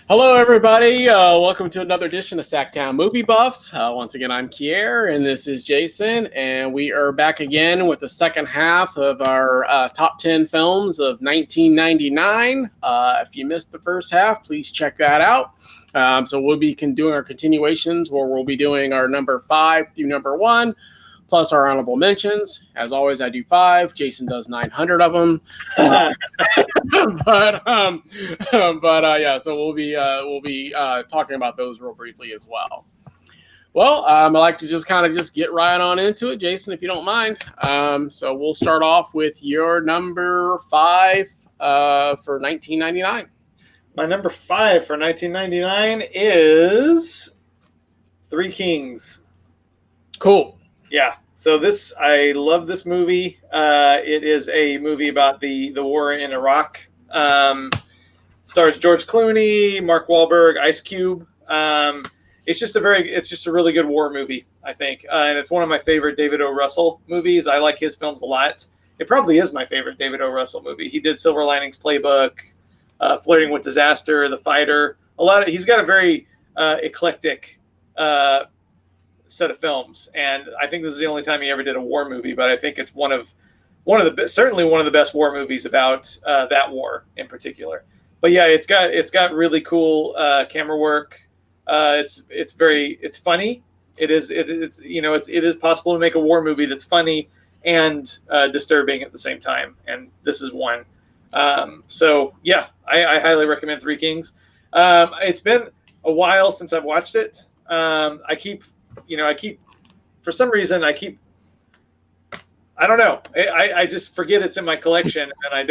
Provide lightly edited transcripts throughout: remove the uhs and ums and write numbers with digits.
Hello, everybody. Welcome to another edition of SacTown Movie Buffs. Once again, I'm Kier, and this is Jason, and we are back again with the second half of our top 10 films of 1999. If you missed the first half, please check that out. So we'll be doing our continuations where we'll be doing our number 5 through number 1, plus our honorable mentions. As always, I do 5. Jason does 900 of them. So we'll be talking about those real briefly as well. Well, I'd like to just get right on into it, Jason, if you don't mind. So we'll start off with your number 5 for 1999. My number 5 for 1999 is Three Kings. Cool. Yeah. So I love this movie. It is a movie about the war in Iraq. Stars George Clooney, Mark Wahlberg, Ice Cube. It's just a really good war movie, I think, and it's one of my favorite David O. Russell movies. I like his films a lot. It probably is my favorite David O. Russell movie. He did Silver Linings Playbook, Flirting with Disaster, The Fighter. He's got a very eclectic set of films, and I think this is the only time he ever did a war movie. But I think it's certainly one of the best war movies about that war in particular. But yeah, it's got really cool camera work. It's funny. It is possible to make a war movie that's funny and disturbing at the same time, and this is one. So yeah, I highly recommend Three Kings. It's been a while since I've watched it. For some reason, I don't know. I just forget it's in my collection, and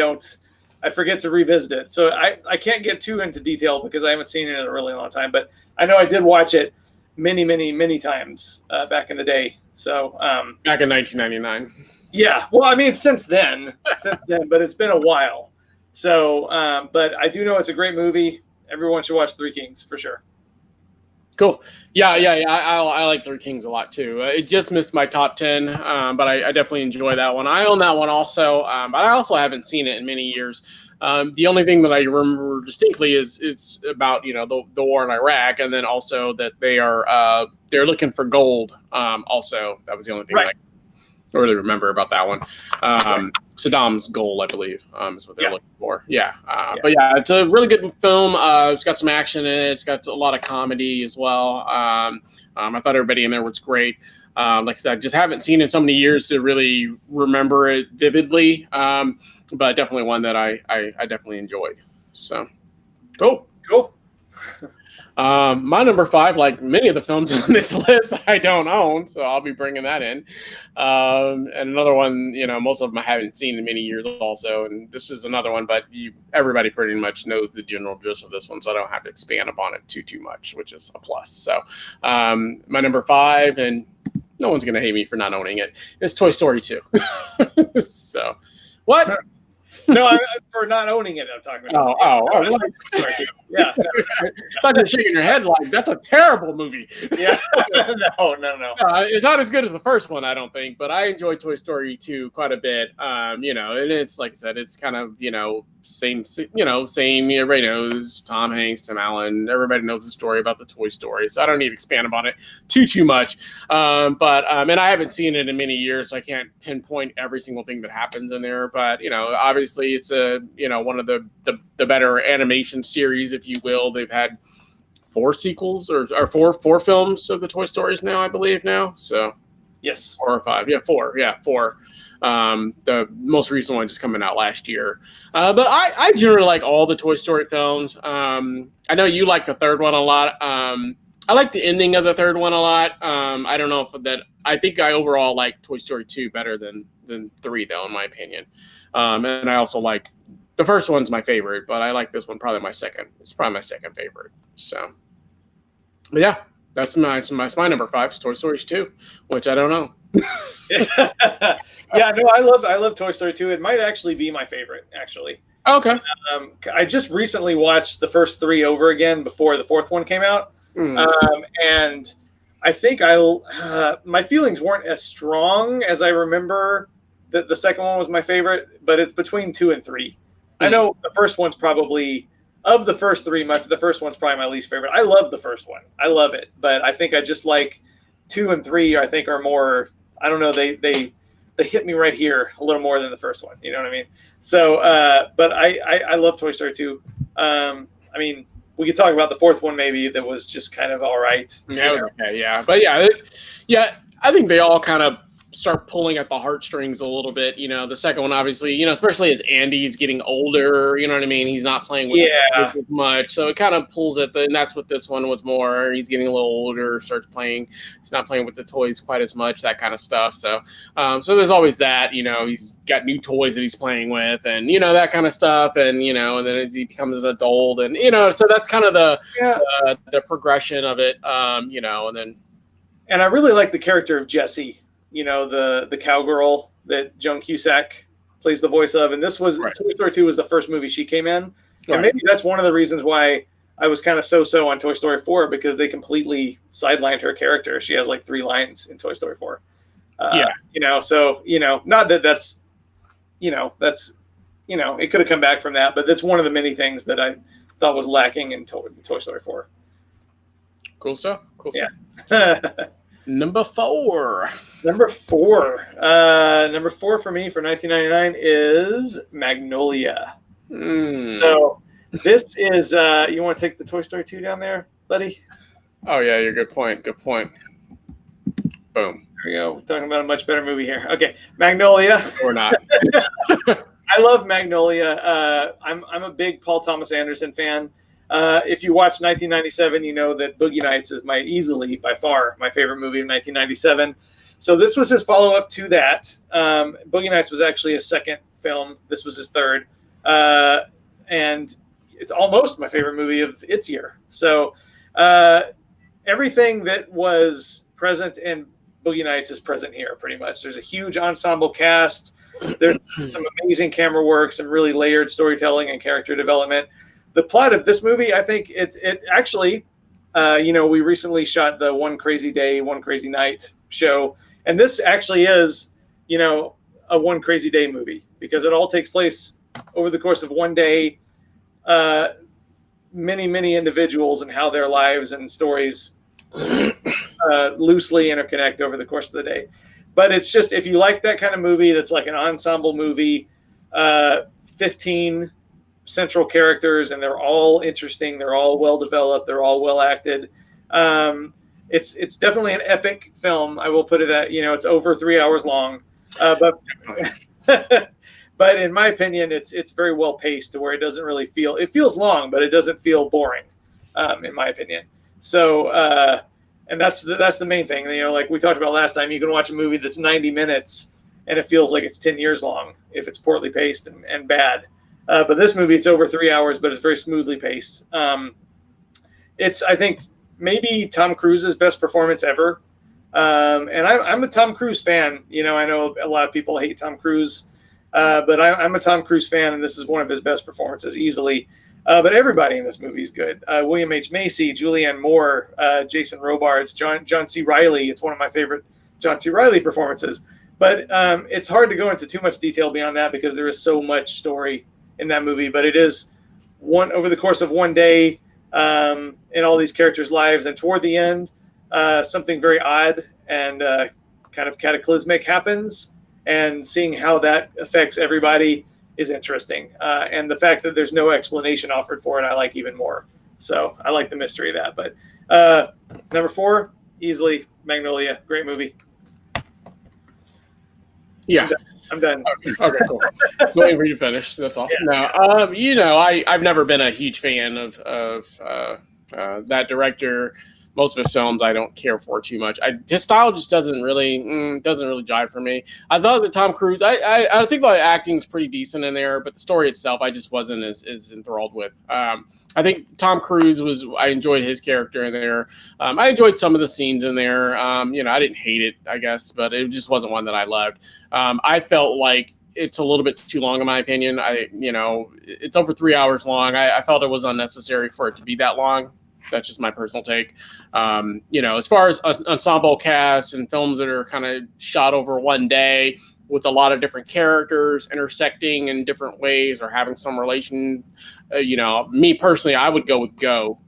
I forget to revisit it. So I can't get too into detail because I haven't seen it in a really long time. But I know I did watch it many, many, many times back in the day. So back in 1999. Yeah. Well, I mean, since then, but it's been a while. So, but I do know it's a great movie. Everyone should watch Three Kings for sure. Cool. Yeah. I like Three Kings a lot too. It just missed my top 10, but I definitely enjoy that one. I own that one also, but I also haven't seen it in many years. The only thing that I remember distinctly is it's about the war in Iraq, and then also that they're looking for gold. Also, that was the only thing I really remember about that one. Saddam's goal, I believe, is what they're looking for. Yeah. But yeah, it's a really good film. It's got some action in it. It's got a lot of comedy as well. I thought everybody in there was great. Like I said, I just haven't seen it in so many years to really remember it vividly. But definitely one that I definitely enjoyed. So, cool. My number 5, like many of the films on this list, I don't own, so I'll be bringing that in. And another one, most of them I haven't seen in many years also, and this is another one, but everybody pretty much knows the general gist of this one, so I don't have to expand upon it too much, which is a plus. So my number 5, and no one's going to hate me for not owning it, is Toy Story 2. So, what? No, for not owning it, I'm talking about. Yeah. I thought you were shaking your head like, that's a terrible movie. Yeah. No. It's not as good as the first one, I don't think, but I enjoy Toy Story 2 quite a bit. And it's, like I said, it's kind of, same, everybody knows Tom Hanks, Tim Allen, everybody knows the story about the Toy Story, so I don't need to expand upon it too much. And I haven't seen it in many years, so I can't pinpoint every single thing that happens in there, but, obviously it's one of the better animation series, if you will. They've had 4 sequels or four films of the Toy Stories now, I believe now. So yes, 4 or 5. Yeah, 4. Yeah, 4. The most recent one just coming out last year. But I generally like all the Toy Story films. I know you like the third one a lot. I like the ending of the third one a lot. I don't know if that. I think I overall like Toy Story 2 better than 3, though, in my opinion. And I also like the first one's my favorite, but I like this one probably my second. It's probably my second favorite. So, but yeah, that's my number 5, Toy Story 2, which I don't know. Yeah, no, I love Toy Story 2. It might actually be my favorite, actually. Okay. I just recently watched the first 3 over again before the 4th one came out. And I think my feelings weren't as strong as I remember that the second one was my favorite, but it's between 2 and 3. I know the first one's probably of the first three, the first one's probably my least favorite. I love the first one. I love it, but I think I just like 2 and 3. I think are more. I don't know. They hit me right here a little more than the first one. You know what I mean? So, but I love Toy Story 2. I mean, we could talk about the fourth one maybe that was just kind of all right. Yeah, it was okay. Yeah, but yeah. I think they all kind of start pulling at the heartstrings a little bit. The second one, obviously, especially as Andy's getting older, you know what I mean? He's not playing with the kids as much. So it kind of pulls at and that's what this one was more. He's getting a little older, starts playing. He's not playing with the toys quite as much, that kind of stuff. So, so there's always that, he's got new toys that he's playing with and, that kind of stuff. And, and then as he becomes an adult and, so that's kind of the progression of it, and then. And I really like the character of Jessie. The cowgirl that Joan Cusack plays the voice of. And this was Toy Story 2 was the first movie she came in. And maybe that's one of the reasons why I was kind of so on Toy Story 4, because they completely sidelined her character. She has like 3 lines in Toy Story 4. So, not that that's, it could have come back from that, but that's one of the many things that I thought was lacking in Toy Story 4. Cool stuff. Yeah. Number 4. Number four for me for 1999 is Magnolia. So this is, you want to take the Toy Story 2 down there, buddy? Oh, yeah, you're good point. Good point. Boom. There we go. We're talking about a much better movie here. Okay, Magnolia. Or not. I love Magnolia. I'm a big Paul Thomas Anderson fan. If you watch 1997, you know that Boogie Nights is easily, by far, my favorite movie of 1997. So this was his follow-up to that. Boogie Nights was actually his second film. This was his third. And it's almost my favorite movie of its year. So everything that was present in Boogie Nights is present here, pretty much. There's a huge ensemble cast. There's some amazing camera work, some really layered storytelling and character development. The plot of this movie, I think it actually, we recently shot the One Crazy Day, One Crazy Night show. And this actually is, a One Crazy Day movie, because it all takes place over the course of one day. Many individuals and how their lives and stories loosely interconnect over the course of the day. But it's just, if you like that kind of movie, that's like an ensemble movie, 15 central characters, and they're all interesting. They're all well developed. They're all well acted. It's definitely an epic film. I will put it at, it's over 3 hours long, but in my opinion, it's very well paced to where it doesn't really it feels long, but it doesn't feel boring, in my opinion. So, and that's the main thing. Like we talked about last time, you can watch a movie that's 90 minutes and it feels like it's 10 years long if it's poorly paced and bad. But this movie, it's over 3 hours, but it's very smoothly paced. It's, I think, maybe Tom Cruise's best performance ever. And I'm a Tom Cruise fan. I know a lot of people hate Tom Cruise, but I'm a Tom Cruise fan, and this is one of his best performances easily. But everybody in this movie is good. William H. Macy, Julianne Moore, Jason Robards, John C. Reilly. It's one of my favorite John C. Reilly performances. But it's hard to go into too much detail beyond that because there is so much story in that movie. But it is over the course of one day in all these characters' lives. And toward the end, something very odd and kind of cataclysmic happens. And seeing how that affects everybody is interesting. And the fact that there's no explanation offered for it, I like even more. So I like the mystery of that. But number 4, easily Magnolia. Great movie. Yeah. I'm done. Okay, cool. Waiting for you to finish. That's all. Yeah. No, I've never been a huge fan of that director. Most of his films I don't care for too much. His style just doesn't really jive for me. I thought that Tom Cruise, I think the acting's pretty decent in there, but the story itself I just wasn't as enthralled with. I think Tom Cruise I enjoyed his character in there. I enjoyed some of the scenes in there. I didn't hate it, I guess, but it just wasn't one that I loved. I felt like it's a little bit too long in my opinion. It's over 3 hours long. I felt it was unnecessary for it to be that long. That's just my personal take. As far as ensemble casts and films that are kind of shot over one day, with a lot of different characters intersecting in different ways or having some relation. Me personally, I would go with Go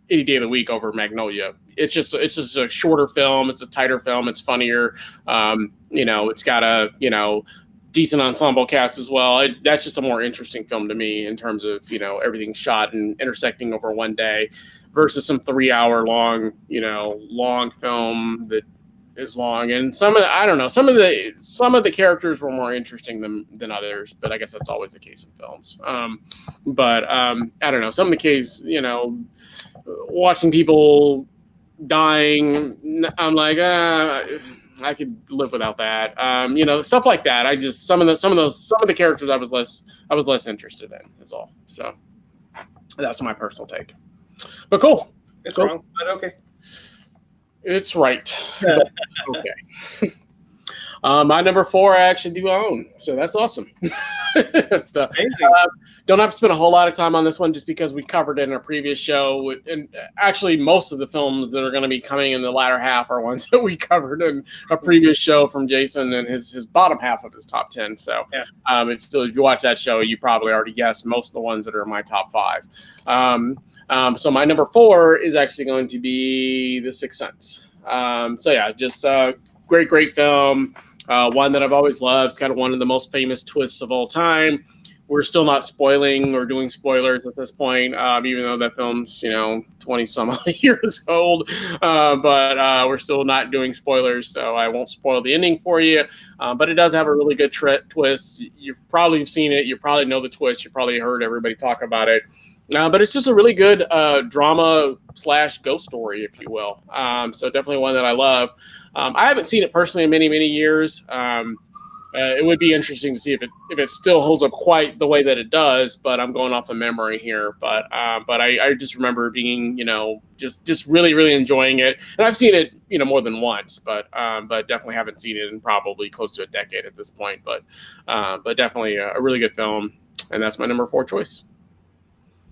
any day of the week over Magnolia. It's just a shorter film. It's a tighter film. It's funnier. It's got a decent ensemble cast as well. That's just a more interesting film to me in terms of everything shot and intersecting over one day versus some 3 hour long film that is long. And I don't know, some of the characters were more interesting than others, but I guess that's always the case in films. But I don't know, some of the case, watching people dying, I'm like, I could live without that. Stuff like that. I just some of the characters I was less interested in is all. So that's my personal take. But cool. It's wrong, but okay. It's right. Okay. My number 4 I actually do own, so that's awesome. So, don't have to spend a whole lot of time on this one just because we covered it in a previous show. And actually, most of the films that are going to be coming in the latter half are ones that we covered in a previous show from Jason and his bottom half of his top 10. So if you watch that show, you probably already guessed most of the ones that are in my top 5. So my number 4 is actually going to be The Sixth Sense. Just a great film. One that I've always loved. It's kind of one of the most famous twists of all time. We're still not spoiling or doing spoilers at this point, even though that film's 20 some odd years old. But we're still not doing spoilers, so I won't spoil the ending for you. But it does have a really good twist. You've probably seen it. You probably know the twist. You probably heard everybody talk about it. But it's just a really good drama / ghost story, if you will. So definitely one that I love. I haven't seen it personally in many, many years. It would be interesting to see if it still holds up quite the way that it does, but I'm going off of memory here. But I just remember being, just really, really enjoying it. And I've seen it, more than once, but definitely haven't seen it in probably close to a decade at this point. But definitely a really good film. And that's my number 4 choice.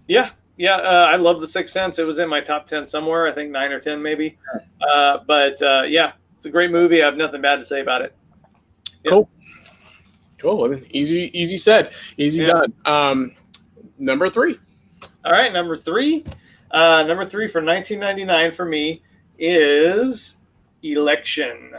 Yeah. I love The Sixth Sense. It was in my top 10 somewhere, I think 9 or 10 maybe. It's a great movie. I have nothing bad to say about it. Yeah. Cool. Well, easy said, easy done. Number 3. All right, number 3. Number 3 for 1999 for me is Election.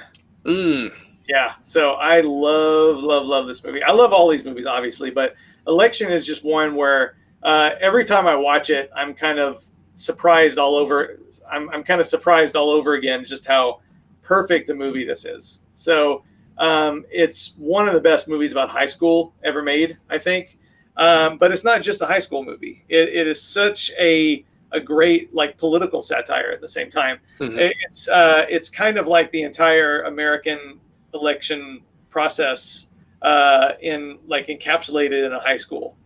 Yeah. So I love this movie. I love all these movies, obviously, but Election is just one where every time I watch it, I'm kind of surprised all over. I'm kind of surprised all over again just how perfect the movie this is. So it's one of the best movies about high school ever made, I think. But it's not just a high school movie. It is such a great political satire at the same time. Mm-hmm. It's kind of like the entire American election process encapsulated in a high school.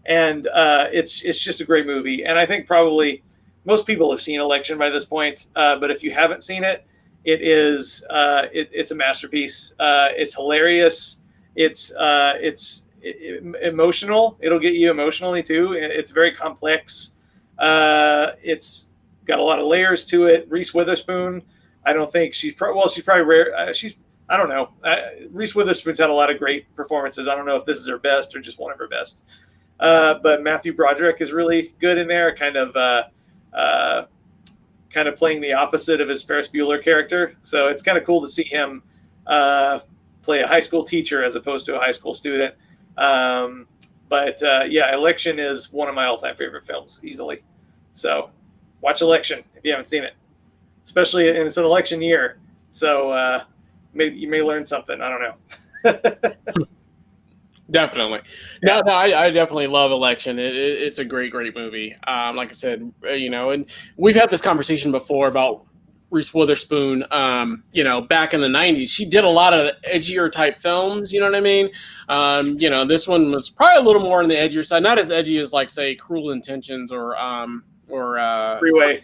It's just a great movie. And I think probably most people have seen Election by this point. But if you haven't seen it, it's a masterpiece. It's hilarious. It's emotional. It'll get you emotionally too. It's very complex. It's got a lot of layers to it. Reese Witherspoon, I don't think she's probably rare. I don't know. Reese Witherspoon's had a lot of great performances. I don't know if this is her best or just one of her best. But Matthew Broderick is really good in there, kind of playing the opposite of his Ferris Bueller character. So it's kind of cool to see him play a high school teacher as opposed to a high school student. Election is one of my all-time favorite films, easily. So watch Election if you haven't seen it, especially, and it's an election year. So you may learn something. I don't know. Definitely. No, I definitely love Election. It's a great movie. Like I said, and we've had this conversation before about Reese Witherspoon. Back in the 90s, she did a lot of edgier type films. You know what I mean? This one was probably a little more on the edgier side. Not as edgy as, say, Cruel Intentions or Freeway.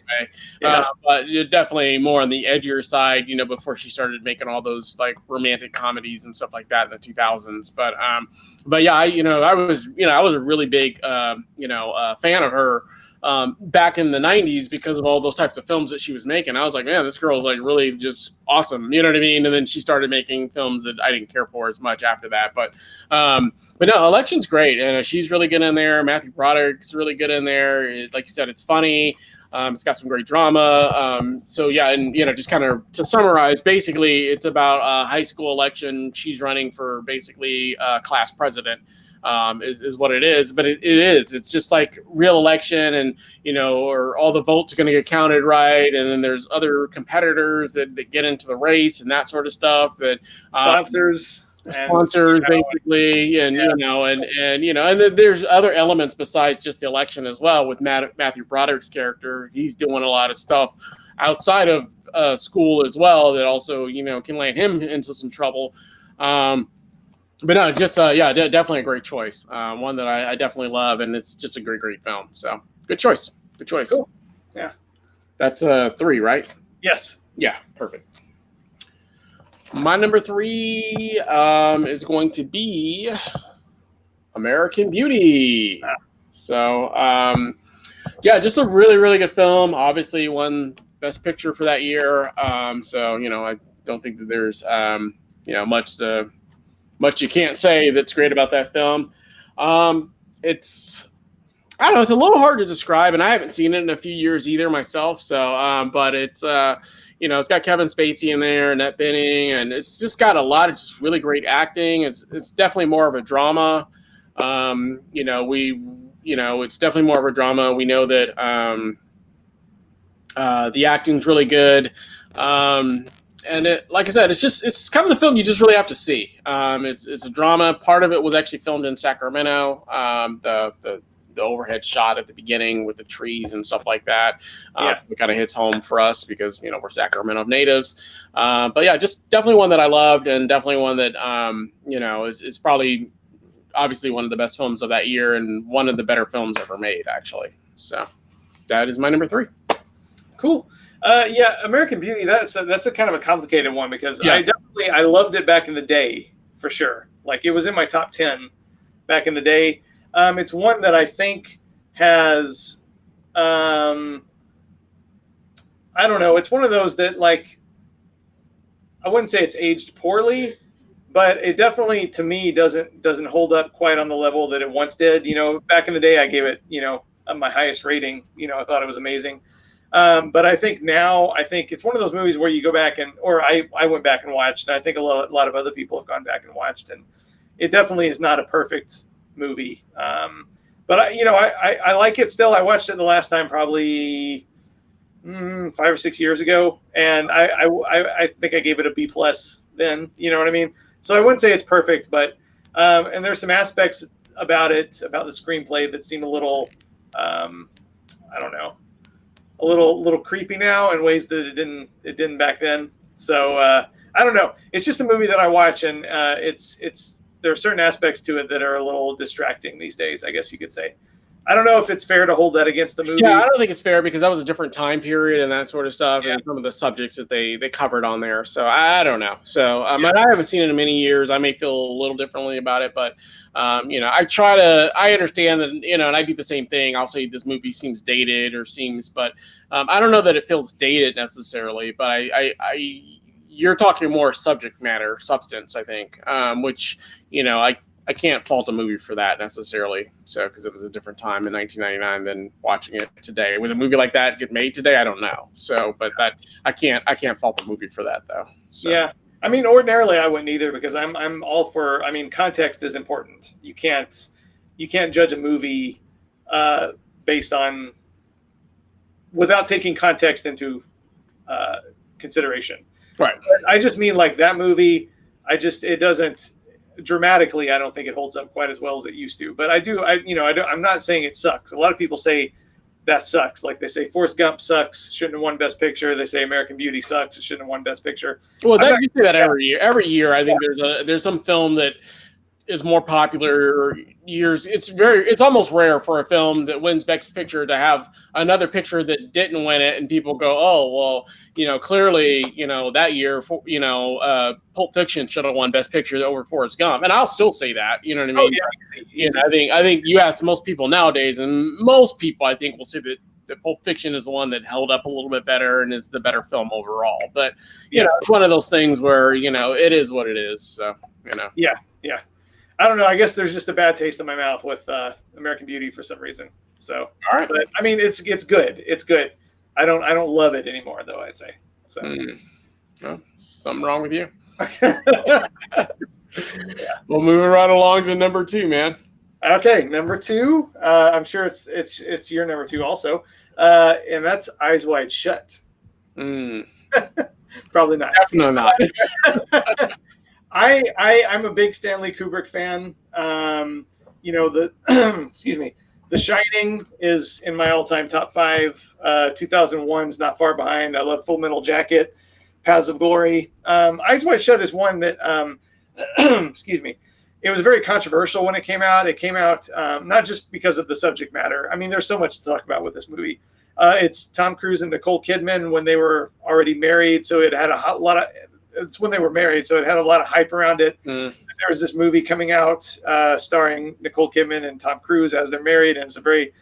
But definitely more on the edgier side, before she started making all those romantic comedies and stuff like that in the 2000s. But yeah, I was a really big fan of her back in the 90s because of all those types of films that she was making. I was like, man, this girl is like really just awesome. You know what I mean? And then she started making films that I didn't care for as much after that. But no, Election's great. And she's really good in there. Matthew Broderick's really good in there. Like you said, it's funny. It's got some great drama. So yeah, and just kind of to summarize, basically, it's about a high school election. She's running for basically class president, is what it is. But it is. It's just like real election, and or all the votes are going to get counted right, and then there's other competitors that get into the race and that sort of stuff. That sponsors basically, and and there's other elements besides just the election as well with Matthew Broderick's character. He's doing a lot of stuff outside of school as well that also can land him into some trouble. But no, just definitely a great choice. One that I definitely love, and it's just a great film. So good choice. Cool. Yeah, that's 3, right? Yes. Yeah, perfect. My number 3 is going to be American Beauty. So, just a really good film. Obviously, won Best Picture for that year. So, I don't think that there's, much you can't say that's great about that film. It's a little hard to describe, and I haven't seen it in a few years either myself. So, but it's it's got Kevin Spacey in there, Annette Bening, and it's just got a lot of just really great acting. It's definitely more of a drama. It's definitely more of a drama. We know that the acting's really good. And like I said, it's kind of the film you just really have to see. It's a drama. Part of it was actually filmed in Sacramento. The overhead shot at the beginning with the trees and stuff like that. It kind of hits home for us because, we're Sacramento natives. But yeah, just definitely one that I loved, and definitely one that, is probably obviously one of the best films of that year and one of the better films ever made, actually. So that is my number 3. Cool. American Beauty, that's a kind of a complicated one because I loved it back in the day, for sure. Like, it was in my top 10 back in the day. It's one that I think has, I don't know. It's one of those that, like, I wouldn't say it's aged poorly, but it definitely, to me, doesn't hold up quite on the level that it once did. Back in the day, I gave it, my highest rating. I thought it was amazing. But I think now, it's one of those movies where you go back I went back and watched, and I think a lot of other people have gone back and watched, and it definitely is not a perfect movie. But I like it still. I watched it the last time probably 5 or 6 years ago, and I think I gave it a B+ then. You know what I mean? So I wouldn't say it's perfect, but and there's some aspects about the screenplay that seem a little I don't know, a little creepy now in ways that it didn't back then. So I don't know. It's just a movie that I watch, and there are certain aspects to it that are a little distracting these days, I guess you could say. I don't know if it's fair to hold that against the movie. Yeah, I don't think it's fair because that was a different time period and that sort of stuff, and some of the subjects that they covered on there. So I don't know. So I haven't seen it in many years. I may feel a little differently about it, but I understand that, and I do the same thing. I'll say this movie seems dated but I don't know that it feels dated necessarily, but you're talking more subject matter, substance, I think, which, I can't fault a movie for that necessarily. So, because it was a different time in 1999 than watching it today. Would a movie like that get made today? I don't know. So, but that I can't fault the movie for that though. So. Yeah. I mean, ordinarily I wouldn't either because I'm all for, context is important. You can't judge a movie based on, without taking context into consideration. Right. But I just mean like that movie, it doesn't, dramatically, I don't think it holds up quite as well as it used to. But I'm not saying it sucks. A lot of people say that sucks. Like they say Forrest Gump sucks, shouldn't have won Best Picture. They say American Beauty sucks, it shouldn't have won Best Picture. Well, you say that every year. Every year, I think there's some film that is more popular years. It's almost rare for a film that wins Best Picture to have another picture that didn't win it, and people go, "Oh, well, clearly, that year, Pulp Fiction should have won Best Picture over Forrest Gump." And I'll still say that. You know what I mean? Oh, yeah, I think you ask most people nowadays, and most people I think will say that Pulp Fiction is the one that held up a little bit better and is the better film overall. But it's one of those things where it is what it is. So Yeah. I don't know. I guess there's just a bad taste in my mouth with American Beauty for some reason. So, all right. But I mean, it's good. It's good. I don't love it anymore, though. I'd say so. Well, something wrong with you. Well, moving right along to number 2, man. Okay, number 2. I'm sure it's your number 2 also, and that's Eyes Wide Shut. Probably not. Definitely not. I'm a big Stanley Kubrick fan. Excuse me. The Shining is in my all-time top 5. 2001's not far behind. I love Full Metal Jacket, Paths of Glory. Eyes Wide Shut is one that, excuse me, it was very controversial when it came out. It came out not just because of the subject matter. I mean, there's so much to talk about with this movie. It's Tom Cruise and Nicole Kidman when they were already married, so it had a lot of. It's when they were married, so it had a lot of hype around it. There was this movie coming out starring Nicole Kidman and Tom Cruise as they're married, and it's a very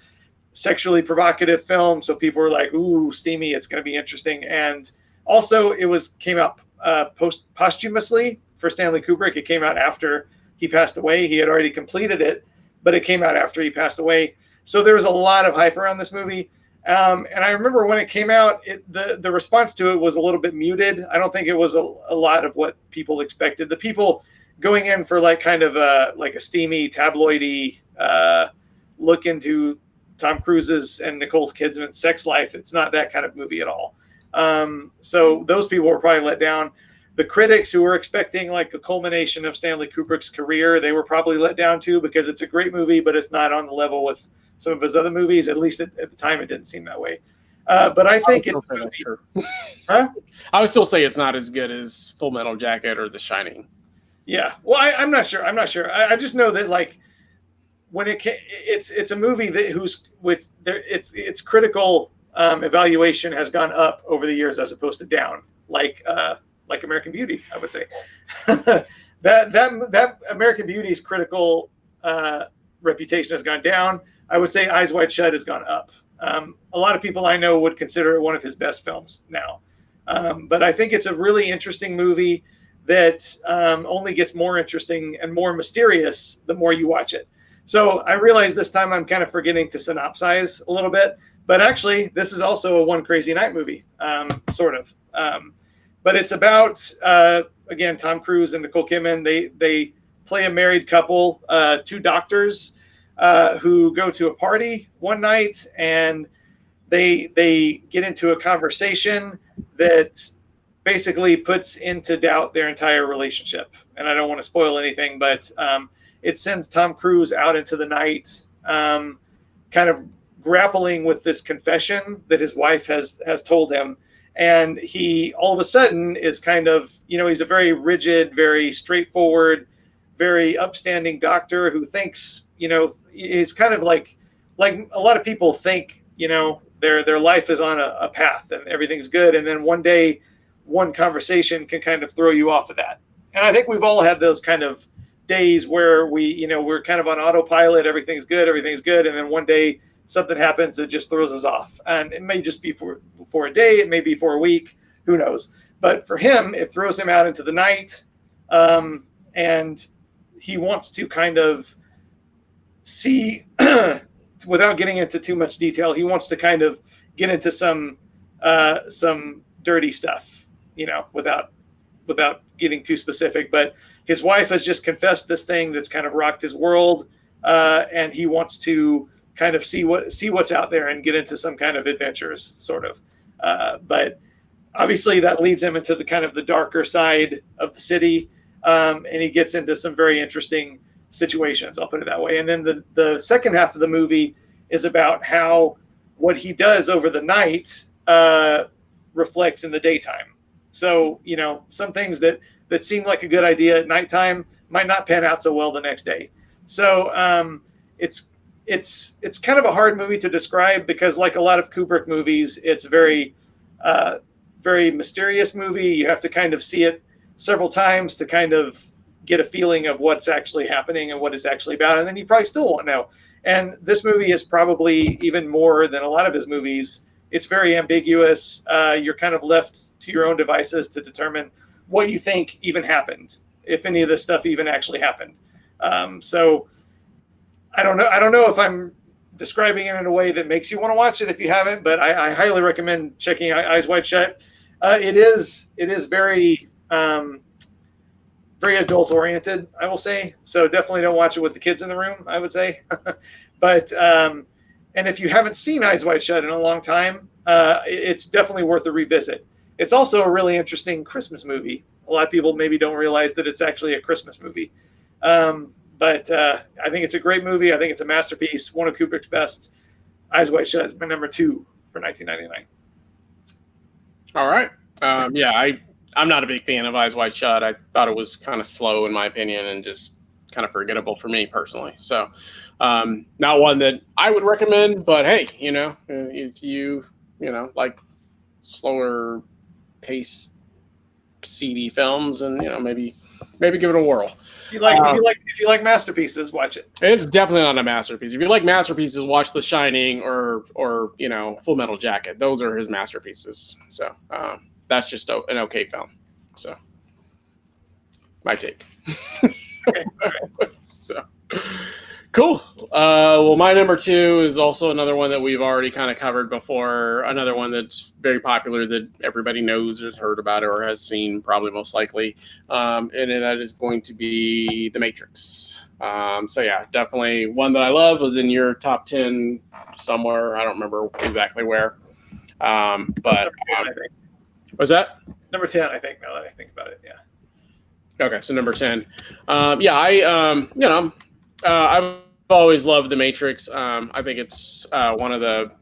sexually provocative film. So people were like, "Ooh, steamy! It's going to be interesting." And also, came out posthumously for Stanley Kubrick. It came out after he passed away. He had already completed it, but it came out after he passed away. So there was a lot of hype around this movie. And I remember when it came out, the response to it was a little bit muted. I don't think it was a lot of what people expected. The people going in for like kind of a steamy, tabloidy look into Tom Cruise's and Nicole Kidman's sex life. It's not that kind of movie at all. So those people were probably let down. The critics who were expecting like a culmination of Stanley Kubrick's career, they were probably let down too, because it's a great movie, but it's not on the level with some of his other movies. At least at the time, it didn't seem that way. But I think I would still say it's not as good as Full Metal Jacket or The Shining. Yeah. Well, I'm not sure. I just know that like when it's a movie that its critical evaluation has gone up over the years as opposed to down, like American Beauty, I would say. that American Beauty's critical reputation has gone down. I would say Eyes Wide Shut has gone up. A lot of people I know would consider it one of his best films now. But I think it's a really interesting movie that only gets more interesting and more mysterious the more you watch it. So I realize this time I'm kind of forgetting to synopsize a little bit. But actually, this is also a One Crazy Night movie, sort of. But it's about, again, Tom Cruise and Nicole Kidman. They play a married couple, 2 doctors, who go to a party one night, and they get into a conversation that basically puts into doubt their entire relationship. And I don't want to spoil anything, but it sends Tom Cruise out into the night, kind of grappling with this confession that his wife has told him. And he all of a sudden is kind of, he's a very rigid, very straightforward, very upstanding doctor who thinks, he's kind of like a lot of people think, their life is on a path and everything's good. And then one day, one conversation can kind of throw you off of that. And I think we've all had those kind of days where we're kind of on autopilot. Everything's good. And then one day something happens that just throws us off. And it may just be for a day. It may be for a week. Who knows? But for him, it throws him out into the night. And he wants to kind of see, without getting into too much detail, he wants to kind of get into some dirty stuff, without getting too specific. But his wife has just confessed this thing that's kind of rocked his world, and he wants to kind of see what's out there and get into some kind of adventures, sort of. But obviously that leads him into the kind of the darker side of the city, and he gets into some very interesting situations, I'll put it that way. And then the second half of the movie is about how what he does over the night reflects in the daytime. So, some things that seem like a good idea at nighttime might not pan out so well the next day. So it's kind of a hard movie to describe because, like a lot of Kubrick movies, it's very very mysterious movie. You have to kind of see it several times to kind of get a feeling of what's actually happening and what it's actually about, and then you probably still won't know. And this movie is probably even more than a lot of his movies. It's very ambiguous. You're kind of left to your own devices to determine what you think even happened, if any of this stuff even actually happened. So I don't know. I don't know if I'm describing it in a way that makes you want to watch it if you haven't, but I highly recommend checking out Eyes Wide Shut. It is very very adult oriented, I will say. So definitely don't watch it with the kids in the room, I would say. But and if you haven't seen Eyes Wide Shut in a long time, it's definitely worth a revisit. It's also a really interesting Christmas movie. A lot of people maybe don't realize that it's actually a Christmas movie. But I think it's a great movie. I think it's a masterpiece, one of Kubrick's best. Eyes Wide Shut is my number 2 for 1999. All right. I'm not a big fan of Eyes Wide Shut. I thought it was kind of slow in my opinion and just kind of forgettable for me personally. So not one that I would recommend, but hey, if you like slower pace CD films and maybe give it a whirl. If you like masterpieces, watch it. It's definitely not a masterpiece. If you like masterpieces, watch The Shining or Full Metal Jacket. Those are his masterpieces. So that's just an okay film. So my take. Okay. All right. So cool. Well, my number 2 is also another one that we've already kind of covered before. Another one that's very popular that everybody knows, has heard about it, or has seen probably most likely. And that is going to be The Matrix. So yeah, definitely one that I love. Was in your top 10 somewhere. I don't remember exactly where. But was that? Number 10, I think, now that I think about it. Yeah. Okay, so number 10. I've always loved The Matrix. I think it's one of the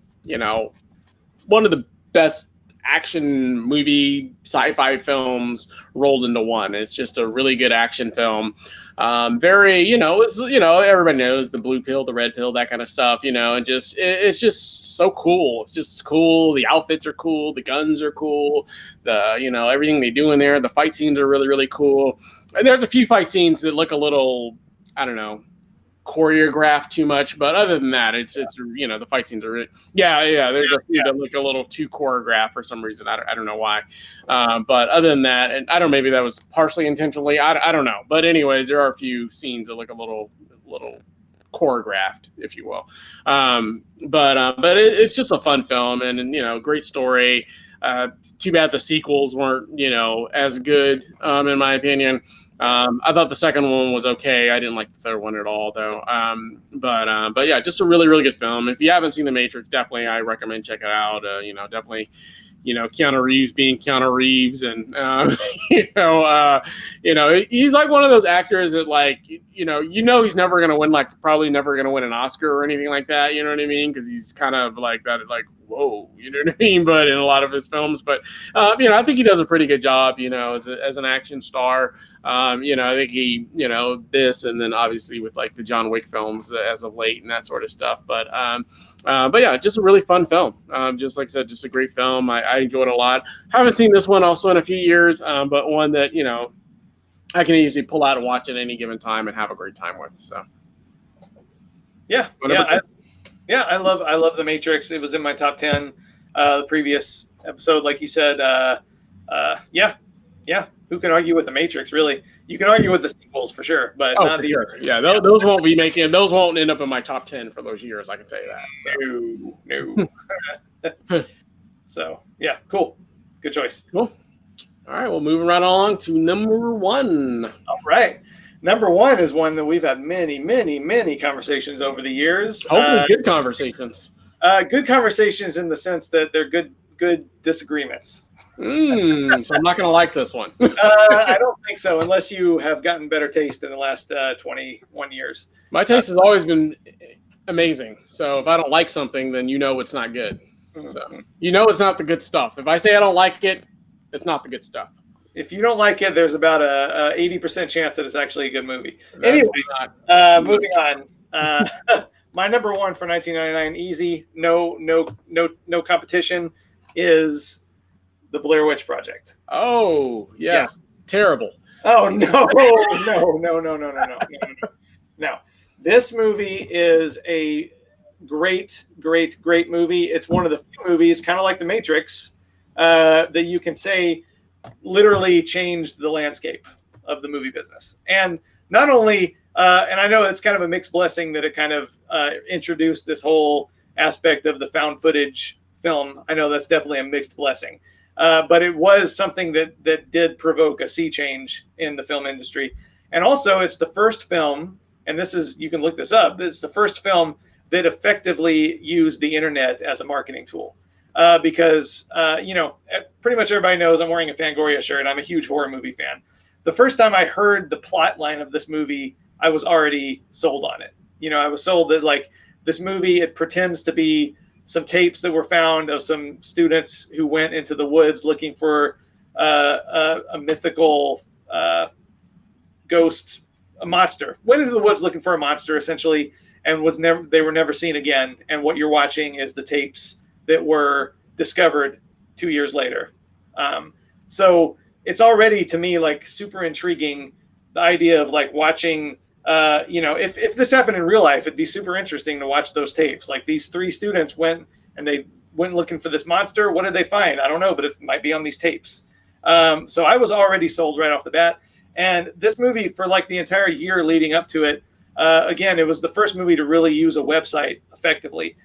best action movie sci-fi films rolled into one. It's just a really good action film. Everybody knows the blue pill, the red pill, that kind of stuff, and it's just so cool. It's just cool. The outfits are cool. The guns are cool. Everything they do in there. The fight scenes are really, really cool. And there's a few fight scenes that look a little, I don't know, choreographed too much, but other than that, it's the fight scenes are really, there's a few that look a little too choreographed for some reason. I don't know why, but other than that, and I don't know, maybe that was partially intentionally, I don't know, but anyways, there are a few scenes that look a little choreographed, if you will. But it's just a fun film and great story. Too bad the sequels weren't as good in my opinion. I thought the second one was okay. I didn't like the third one at all, though. But yeah, just a really, really good film. If you haven't seen The Matrix, definitely I recommend check it out. Definitely, Keanu Reeves being Keanu Reeves, and he's like one of those actors that he's never gonna win, probably never gonna win an Oscar or anything like that. You know what I mean? Because he's kind of like that, whoa, you know what I mean? But in a lot of his films, but I think he does a pretty good job, as an action star. I think he, this, and then obviously with the John Wick films as of late and that sort of stuff. But yeah, just a really fun film. Just like I said, just a great film. I enjoyed it a lot. Haven't seen this one also in a few years, but one that, I can easily pull out and watch at any given time and have a great time with. So I love The Matrix. It was in my top 10 the previous episode, like you said. Who can argue with The Matrix, really? You can argue with the sequels for sure, but not the sure. Yeah, those won't be those won't end up in my top 10 for those years, I can tell you that. So. No. So yeah, cool. Good choice. Cool. All right, well, moving right along to number 1. All right. Number 1 is one that we've had many, many, many conversations over the years. Hopefully good conversations. Good conversations in the sense that they're good disagreements. So I'm not going to like this one. I don't think so, unless you have gotten better taste in the last 21 years. My taste has always been amazing. So if I don't like something, then it's not good. So it's not the good stuff. If I say I don't like it, it's not the good stuff. If you don't like it, there's about a 80% chance that it's actually a good movie. That's Anyway, not moving on. My number one for 1999, easy, no competition, is The Blair Witch Project. Oh, yes. Yeah. Terrible. Oh, no. No. This movie is a great movie. It's one of the few movies, kind of like The Matrix, that you can say literally changed the landscape of the movie business. And not only, and I know it's kind of a mixed blessing that it kind of introduced this whole aspect of the found footage film. I know that's definitely a mixed blessing. But it was something that did provoke a sea change in the film industry. And also, it's the first film, and this is, you can look this up, it's the first film that effectively used the internet as a marketing tool. Because, pretty much everybody knows I'm wearing a Fangoria shirt. I'm a huge horror movie fan. The first time I heard the plot line of this movie, I was already sold on it. I was sold that, like, this movie, it pretends to be some tapes that were found of some students who went into the woods looking for a mythical ghost, a monster. Went into the woods looking for a monster, essentially, and they were never seen again. And what you're watching is the tapes that were discovered 2 years later. So it's already, to me, like, super intriguing, the idea of, like, watching. If this happened in real life, it'd be super interesting to watch those tapes. Like, these three students went looking for this monster. What did they find? I don't know, but it might be on these tapes. So I was already sold right off the bat. And this movie, for like the entire year leading up to it, again, it was the first movie to really use a website effectively,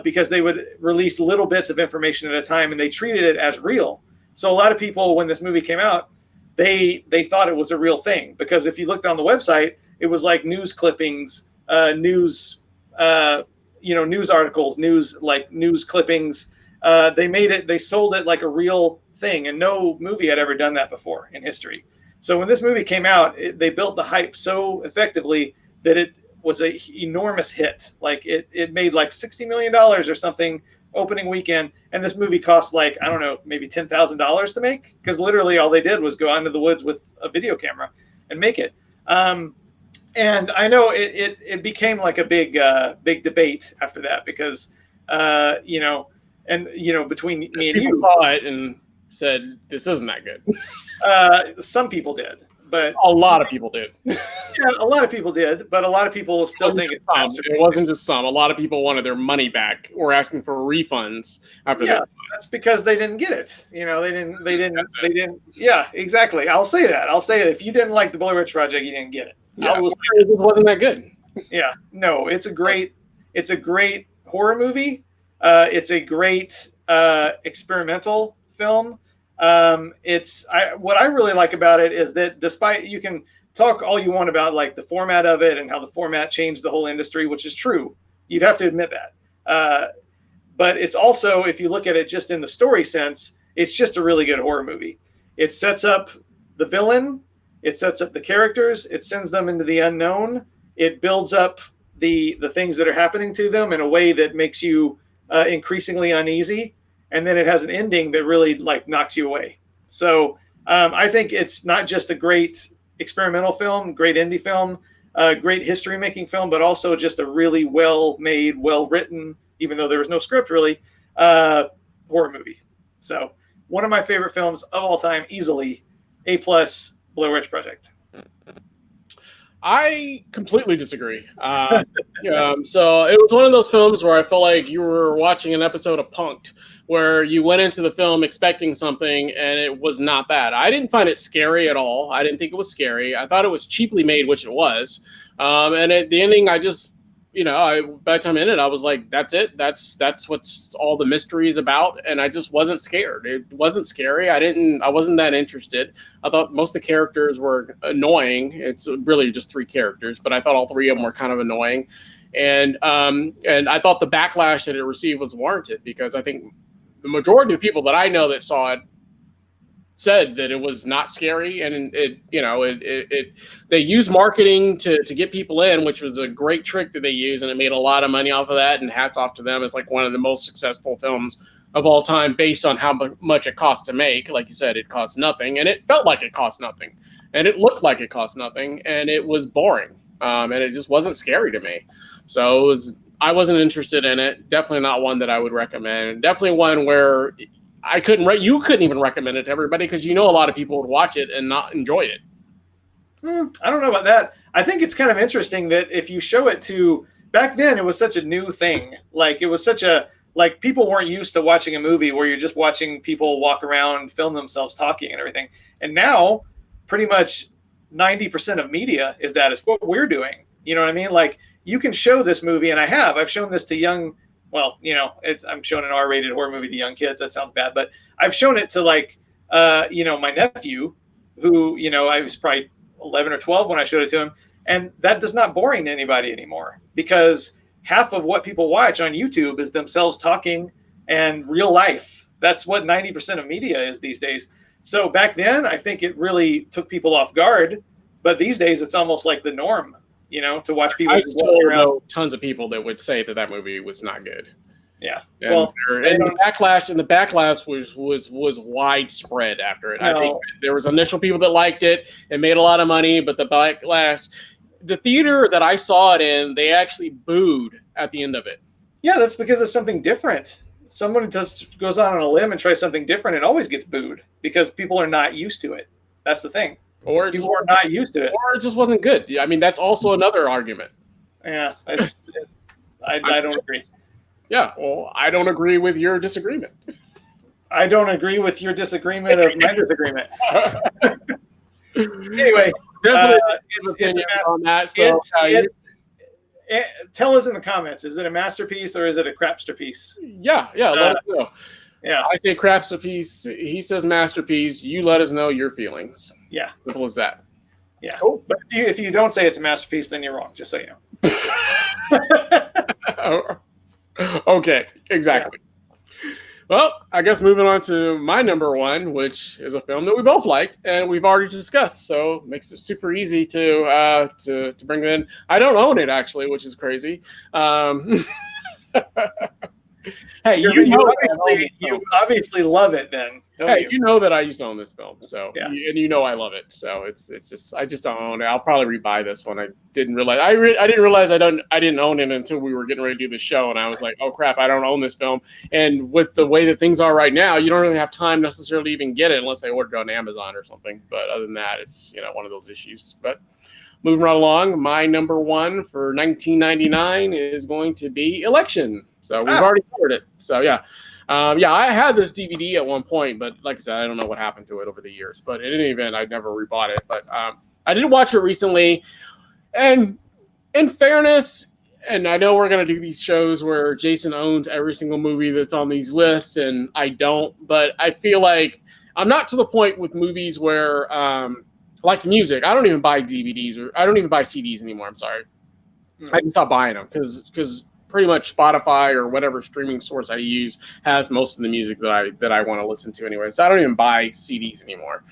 because they would release little bits of information at a time, and they treated it as real. So a lot of people, when this movie came out, they thought it was a real thing, because if you looked on the website, it was like news clippings, news articles, news clippings. They sold it like a real thing, and no movie had ever done that before in history. So when this movie came out, they built the hype so effectively that it was an enormous hit. Like, it made like $60 million or something opening weekend, and this movie cost, like, I don't know, maybe $10,000 to make, because literally all they did was go out into the woods with a video camera and make it. And I know it became like a big debate after that, because between me and you, saw it and said this isn't that good. Some people did, but a lot of people did. Yeah, a lot of people did, but a lot of people still think it's some. It wasn't just some. A lot of people wanted their money back or asking for refunds after that. That's because they didn't get it. They didn't. Yeah, exactly. I'll say that. If you didn't like the Blair Witch Project, you didn't get it. Yeah, it just wasn't that good. Yeah, no, it's a great horror movie. It's a great experimental film. What I really like about it is that, despite, you can talk all you want about, like, the format of it and how the format changed the whole industry, which is true. You'd have to admit that. But it's also, if you look at it just in the story sense, it's just a really good horror movie. It sets up the villain. It sets up the characters. It sends them into the unknown. It builds up the things that are happening to them in a way that makes you increasingly uneasy. And then it has an ending that really, like, knocks you away. So I think it's not just a great experimental film, great indie film, great history-making film, but also just a really well-made, well-written, even though there was no script really, horror movie. So one of my favorite films of all time, easily A+, Blair Witch Project. I completely disagree. So it was one of those films where I felt like you were watching an episode of Punk'd, where you went into the film expecting something and it was not that. I didn't find it scary at all. I didn't think it was scary. I thought it was cheaply made, which it was. And at the ending, I just, by the time in it, I was like, that's it. That's what's all the mystery is about. And I just wasn't scared. It wasn't scary. I wasn't that interested. I thought most of the characters were annoying. It's really just three characters, but I thought all three of them were kind of annoying. And I thought the backlash that it received was warranted, because I think the majority of people that I know that saw it said that it was not scary, and they use marketing to get people in, which was a great trick that they use, and it made a lot of money off of that, and hats off to them. It's like one of the most successful films of all time based on how much it cost to make. Like you said, it cost nothing, and it felt like it cost nothing, and it looked like it cost nothing, and it was boring, and it just wasn't scary to me. So I wasn't interested in it. Definitely not one that I would recommend. Definitely one where you couldn't even recommend it to everybody because a lot of people would watch it and not enjoy it. I don't know about that. I think it's kind of interesting that if you show it to, back then it was such a new thing. Like it was like people weren't used to watching a movie where you're just watching people walk around, film themselves talking and everything. And now pretty much 90% of media is what we're doing. You know what I mean? Like you can show this movie, and I've shown this to young, I'm showing an R-rated horror movie to young kids. That sounds bad, but I've shown it to my nephew who, I was probably 11 or 12 when I showed it to him. And that is not boring to anybody anymore because half of what people watch on YouTube is themselves talking and real life. That's what 90% of media is these days. So back then, I think it really took people off guard. But these days, it's almost like the norm, to watch people. I still know tons of people that would say that movie was not good. Yeah. And the backlash was widespread after it. I think there was initial people that liked it and made a lot of money, but the backlash, the theater that I saw it in, they actually booed at the end of it. Yeah, that's because it's something different. Someone just goes on a limb and tries something different, it always gets booed because people are not used to it. That's the thing. Or people are not used to it. Or it just wasn't good. I mean, that's also another argument. Yeah, I don't agree. Yeah, well, I don't agree with your disagreement. I don't agree with your disagreement of my disagreement. Anyway, definitely on that. So tell us in the comments: is it a masterpiece or is it a crapsterpiece? Yeah, let us know. Yeah, I say crapsterpiece. He says masterpiece. You let us know your feelings. Yeah, simple as that. Yeah, cool. But if you don't say it's a masterpiece, then you're wrong. Just so you know. Okay, exactly. Yeah. Well, I guess moving on to my number one, which is a film that we both liked and we've already discussed, so it makes it super easy to bring it in. I don't own it actually, which is crazy. Hey, you obviously love it then. Hey, you know that I used to own this film, so yeah. And I love it. So it's just I just don't own it. I'll probably rebuy this one. I didn't realize I didn't realize I didn't own it until we were getting ready to do the show, and I was like, oh crap, I don't own this film. And with the way that things are right now, you don't really have time necessarily to even get it unless I ordered it on Amazon or something. But other than that, it's one of those issues. But moving right along, my number one for 1999 is going to be Election. So we've already covered it. So yeah. I had this DVD at one point, but like I said, I don't know what happened to it over the years. But in any event, I never rebought it. But I did watch it recently. And in fairness, and I know we're going to do these shows where Jason owns every single movie that's on these lists, and I don't. But I feel like I'm not to the point with movies where, like music, I don't even buy DVDs or I don't even buy CDs anymore. I'm sorry. I can stop buying them because pretty much Spotify or whatever streaming source I use has most of the music that I want to listen to anyway. So I don't even buy CDs anymore.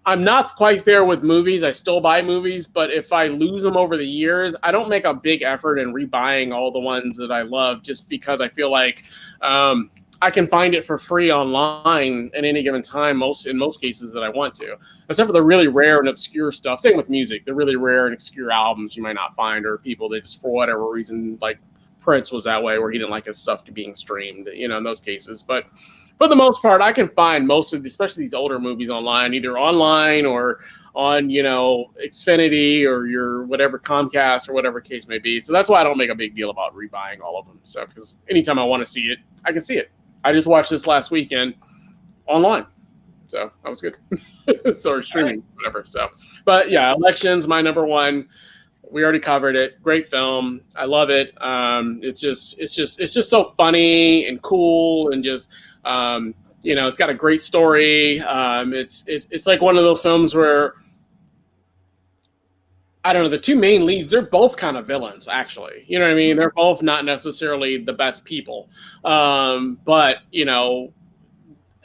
I'm not quite there with movies. I still buy movies, but if I lose them over the years, I don't make a big effort in rebuying all the ones that I love just because I feel like I can find it for free online at any given time, in most cases that I want to, except for the really rare and obscure stuff. Same with music, the really rare and obscure albums you might not find, or people that just for whatever reason, like Prince was that way, where he didn't like his stuff to being streamed, in those cases. But for the most part, I can find most of, especially these older movies online, either online or on, Xfinity or your whatever Comcast or whatever case may be. So that's why I don't make a big deal about rebuying all of them. So, because anytime I want to see it, I can see it. I just watched this last weekend online. So that was good. So streaming, whatever. So, but yeah, Election's my number one. We already covered it. Great film. I love it. It's just so funny and cool and just, it's got a great story. It's like one of those films where, I don't know, the two main leads, they're both kind of villains, actually. You know what I mean? They're both not necessarily the best people. But,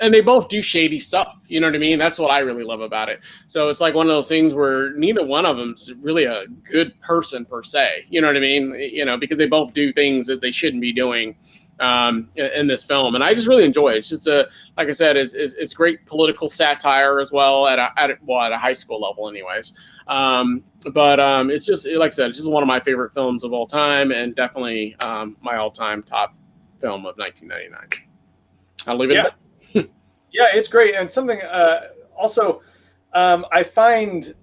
and they both do shady stuff. You know what I mean? That's what I really love about it. So it's like one of those things where neither one of them's really a good person per se. You know what I mean? Because they both do things that they shouldn't be doing. in this film, and I just really enjoy it. It's just like I said, it's great political satire as well at a high school level, anyways. But it's just like I said, it's just one of my favorite films of all time, and definitely my all-time top film of 1999. I'll leave it at that. Yeah, it's great, and something also I find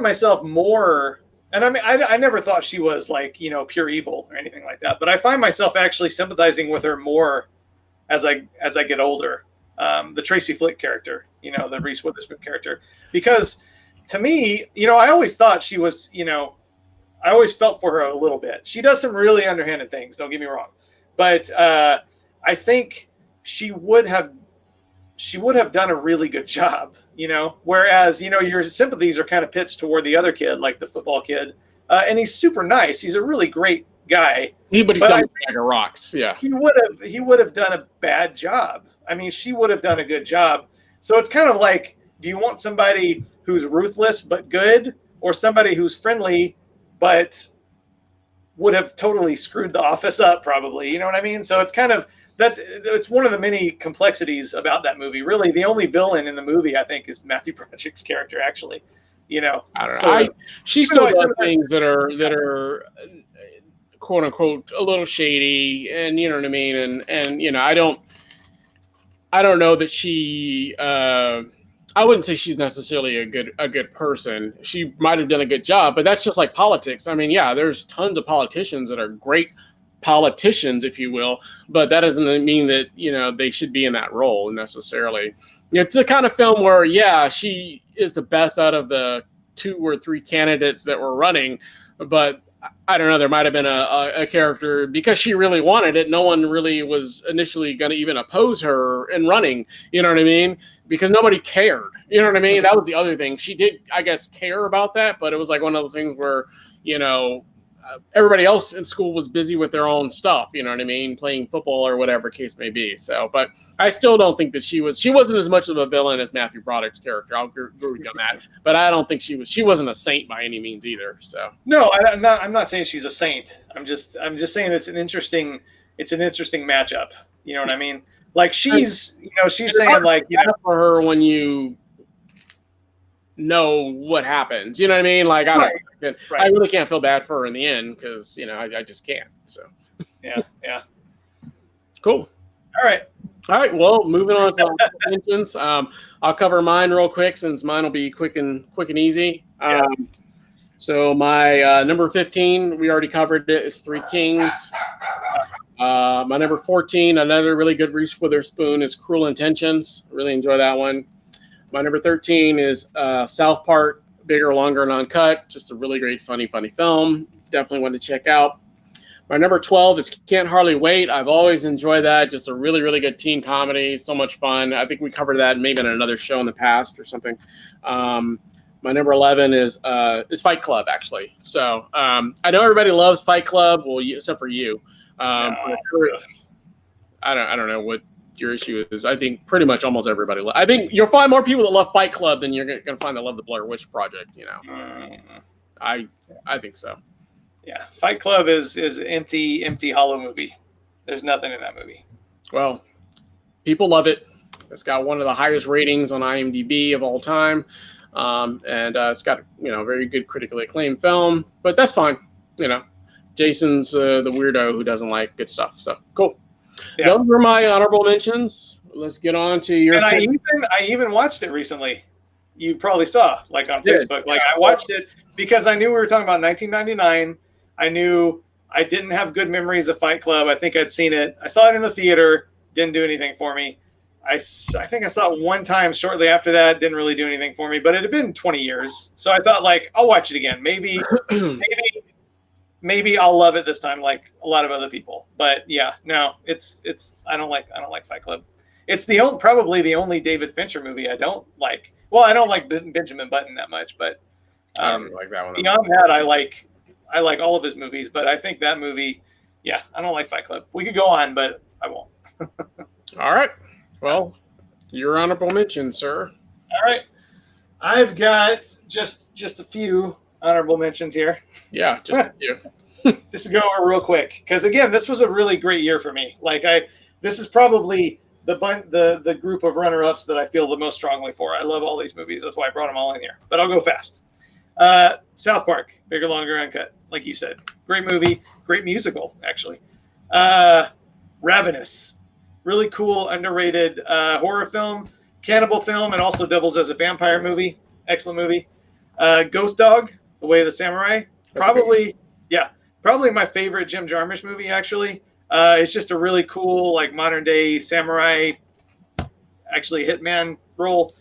myself more, and I mean, I never thought she was like, pure evil or anything like that, but I find myself actually sympathizing with her more as I get older. The Tracy Flick character, the Reese Witherspoon character, because to me, I always thought she was, I always felt for her a little bit. She does some really underhanded things, don't get me wrong, but I think she would have done a really good job, whereas, your sympathies are kind of pitched toward the other kid, like the football kid. And he's super nice. He's a really great guy. But he's done a bag of rocks. Yeah. He would have done a bad job. I mean, she would have done a good job. So it's kind of like, do you want somebody who's ruthless but good, or somebody who's friendly but would have totally screwed the office up probably? You know what I mean? So it's kind of, it's one of the many complexities about that movie. Really, the only villain in the movie, I think, is Matthew Broderick's character. Actually, I don't know. She still does things that are quote unquote a little shady, and you know what I mean. And I don't know that she. I wouldn't say she's necessarily a good person. She might have done a good job, but that's just like politics. I mean, yeah, there's tons of politicians that are great politicians, if you will, but that doesn't mean that they should be in that role necessarily. It's the kind of film where she is the best out of the 2 or 3 candidates that were running, but I don't know, there might have been a character, because she really wanted it, no one really was initially going to even oppose her in running, you know what I mean, because nobody cared, you know what I mean. That was the other thing. She did, I guess, care about that, but it was like one of those things where everybody else in school was busy with their own stuff, you know what I mean, playing football or whatever case may be. So, but I still don't think that she wasn't as much of a villain as Matthew Broderick's character. I'll agree with you on that. But I don't think she wasn't a saint by any means either. So no, I'm not saying she's a saint. I'm just saying it's an interesting matchup. You know what I mean? Like she's saying like, for her when you know what happens, you know what I mean? Like I really can't feel bad for her in the end, because I just can't. So yeah. Cool. All right. Well, moving on to our mentions. I'll cover mine real quick, since mine will be quick and easy. So my number 15, we already covered it, is Three Kings. My number 14, another really good Reese Witherspoon, is Cruel Intentions. Really enjoy that one. My number 13 is South Park, Bigger, Longer, and Uncut. Just a really great, funny film. Definitely one to check out. My number 12 is Can't Hardly Wait. I've always enjoyed that. Just a really, really good teen comedy. So much fun. I think we covered that maybe in another show in the past or something. My number 11 is Fight Club, actually. So I know everybody loves Fight Club, well, except for you. I don't know what your issue is. I think pretty much almost everybody. I think you'll find more people that love Fight Club than you're going to find that love the Blair Witch Project. I think so. Yeah, Fight Club is empty, hollow movie. There's nothing in that movie. Well, people love it. It's got one of the highest ratings on IMDb of all time, and it's got a very good critically acclaimed film. But that's fine. Jason's the weirdo who doesn't like good stuff. So cool. Yeah. Those were my honorable mentions. Let's get on to your. And I even watched it recently. You probably saw, like, on Facebook. Like, I watched it because I knew we were talking about 1999. I knew I didn't have good memories of Fight Club. I think I'd seen it. I saw it in the theater. Didn't do anything for me. I think I saw it one time shortly after that. Didn't really do anything for me. But it had been 20 years, so I thought, like, I'll watch it again. Maybe I'll love it this time, like a lot of other people. But yeah, no, it's I don't like Fight Club. It's probably the only David Fincher movie I don't like. Well, I don't like Benjamin Button that much, but I don't really like that one. Beyond that, I like all of his movies, but I think that movie, yeah, I don't like Fight Club. We could go on, but I won't. All right. Well, your honorable mention, sir. All right. I've got just a few honorable mentions here. Yeah, just a few. Just to go over real quick, because again, this was a really great year for me. This is probably the group of runner-ups that I feel the most strongly for. I love all these movies. That's why I brought them all in here. But I'll go fast. South Park, Bigger, Longer, Uncut. Like you said, great movie, great musical, actually. Ravenous, really cool, underrated horror film, cannibal film, and also doubles as a vampire movie. Excellent movie. Ghost Dog, The Way of the Samurai. Probably my favorite Jim Jarmusch movie, actually. It's just a really cool, like, modern-day samurai, actually hitman role.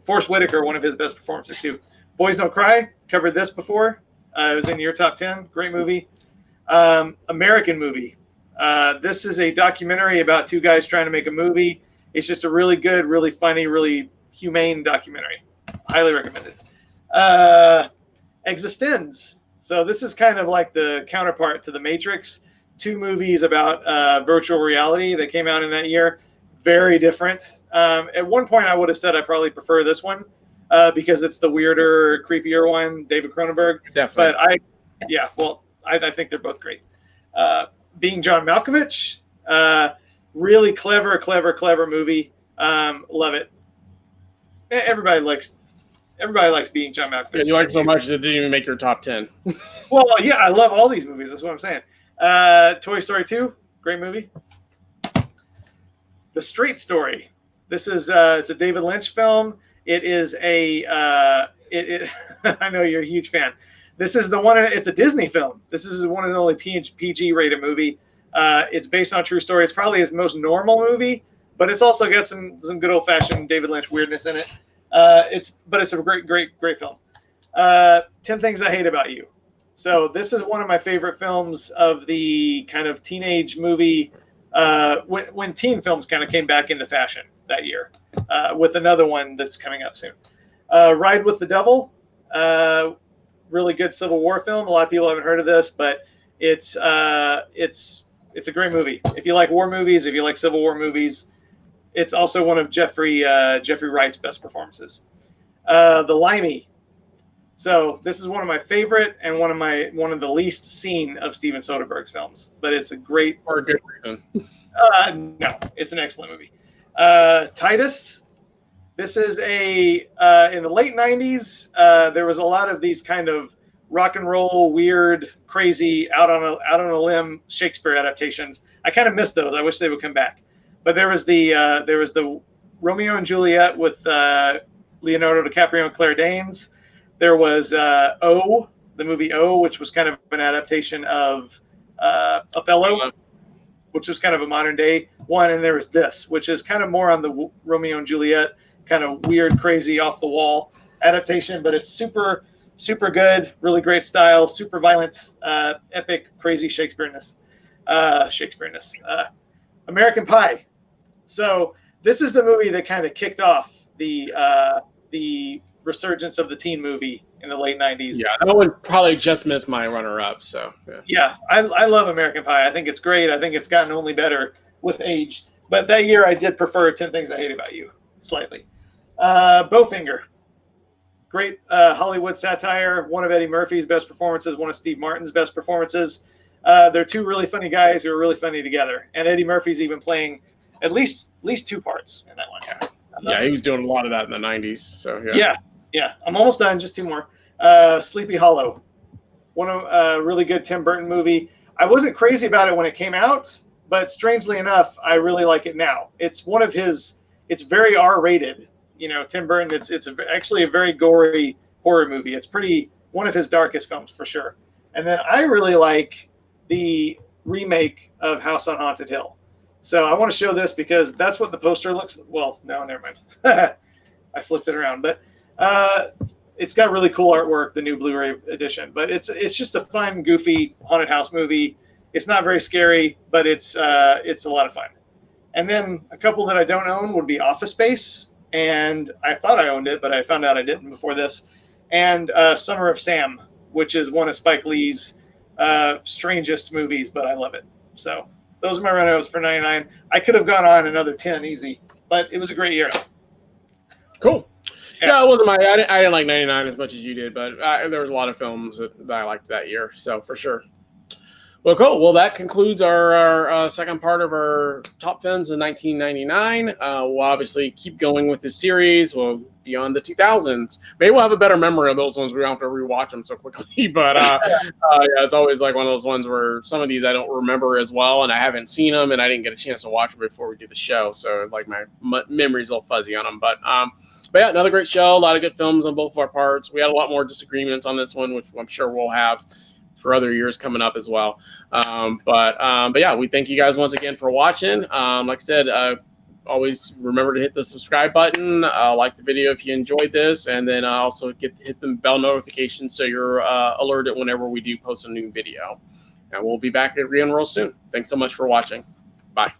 Forrest Whitaker, one of his best performances, too. Boys Don't Cry, covered this before. It was in your top 10. Great movie. American movie. This is a documentary about two guys trying to make a movie. It's just a really good, really funny, really humane documentary. Highly recommended. Existenz. So this is kind of like the counterpart to The Matrix. Two movies about virtual reality that came out in that year. Very different. At one point, I would have said I probably prefer this one because it's the weirder, creepier one, David Cronenberg. Definitely. But I think they're both great. Being John Malkovich, really clever movie. Love it. Everybody likes Being John Malkovich. Yeah, you like it so much that it didn't even make your top 10. Well, yeah, I love all these movies. That's what I'm saying. Toy Story 2, great movie. The Straight Story. This is it's a David Lynch film. It is a I know you're a huge fan. This is the one. It's a Disney film. This is one and only PG rated movie. It's based on a true story. It's probably his most normal movie, but it's also got some good old fashioned David Lynch weirdness in it. It's a great film. 10 Things I Hate About You. So this is one of my favorite films of the kind of teenage movie when teen films kind of came back into fashion that year, with another one that's coming up soon. Ride with the Devil. Really good Civil War film. A lot of people haven't heard of this, but it's a great movie. If you like war movies, if you like Civil War movies, it's also one of Jeffrey Wright's best performances. The Limey. So this is one of my favorite and one of the least seen of Steven Soderbergh's films, but it's a great For a good reason. No, it's an excellent movie. Titus. This is in the late 90s. There was a lot of these kind of rock and roll, weird, crazy, out on a limb Shakespeare adaptations. I kind of missed those. I wish they would come back. But there was the Romeo and Juliet with Leonardo DiCaprio and Claire Danes. There was the movie O, which was kind of an adaptation of Othello, which was kind of a modern day one. And there was this, which is kind of more on the Romeo and Juliet, kind of weird, crazy, off the wall adaptation, but it's super, super good, really great style, super violent, epic, crazy Shakespeare-ness. American Pie. So this is the movie that kind of kicked off the resurgence of the teen movie in the late 90s. Yeah, that one probably just missed my runner-up. So yeah, I love American Pie. I think it's great. I think it's gotten only better with age. But that year, I did prefer 10 Things I Hate About You slightly. Bowfinger, great Hollywood satire. One of Eddie Murphy's best performances. One of Steve Martin's best performances. They're two really funny guys who are really funny together. And Eddie Murphy's even playing at least two parts in that one. Yeah, he was doing a lot of that in the 90s. So yeah. I'm almost done. Just two more. Sleepy Hollow, one of a really good Tim Burton movie. I wasn't crazy about it when it came out, but strangely enough, I really like it now. It's one of his. It's very R-rated. Tim Burton. It's actually a very gory horror movie. It's one of his darkest films for sure. And then I really like the remake of House on Haunted Hill. So I want to show this because that's what the poster looks. Well, no, never mind. I flipped it around, but it's got really cool artwork. The new Blu-ray edition, but it's just a fun, goofy haunted house movie. It's not very scary, but it's a lot of fun. And then a couple that I don't own would be Office Space, and I thought I owned it, but I found out I didn't before this. And Summer of Sam, which is one of Spike Lee's strangest movies, but I love it. So those are my run-ups for 99. I could have gone on another 10 easy, but it was a great year. Cool. Yeah, it wasn't I didn't like 99 as much as you did, but there was a lot of films that I liked that year. So for sure. Well, cool. Well, that concludes our second part of our top films in 1999. We'll obviously keep going with this series. Well, beyond the 2000s. Maybe we'll have a better memory of those ones. We don't have to rewatch them so quickly. But yeah, it's always like one of those ones where some of these I don't remember as well, and I haven't seen them, and I didn't get a chance to watch them before we do the show. So like my memory's a little fuzzy on them. But yeah, another great show. A lot of good films on both of our parts. We had a lot more disagreements on this one, which I'm sure we'll have for other years coming up as well. But yeah, we thank you guys once again for watching. Like I said, always remember to hit the subscribe button, like the video if you enjoyed this, and then also hit the bell notification so you're alerted whenever we do post a new video. And we'll be back again real soon. Thanks so much for watching. Bye.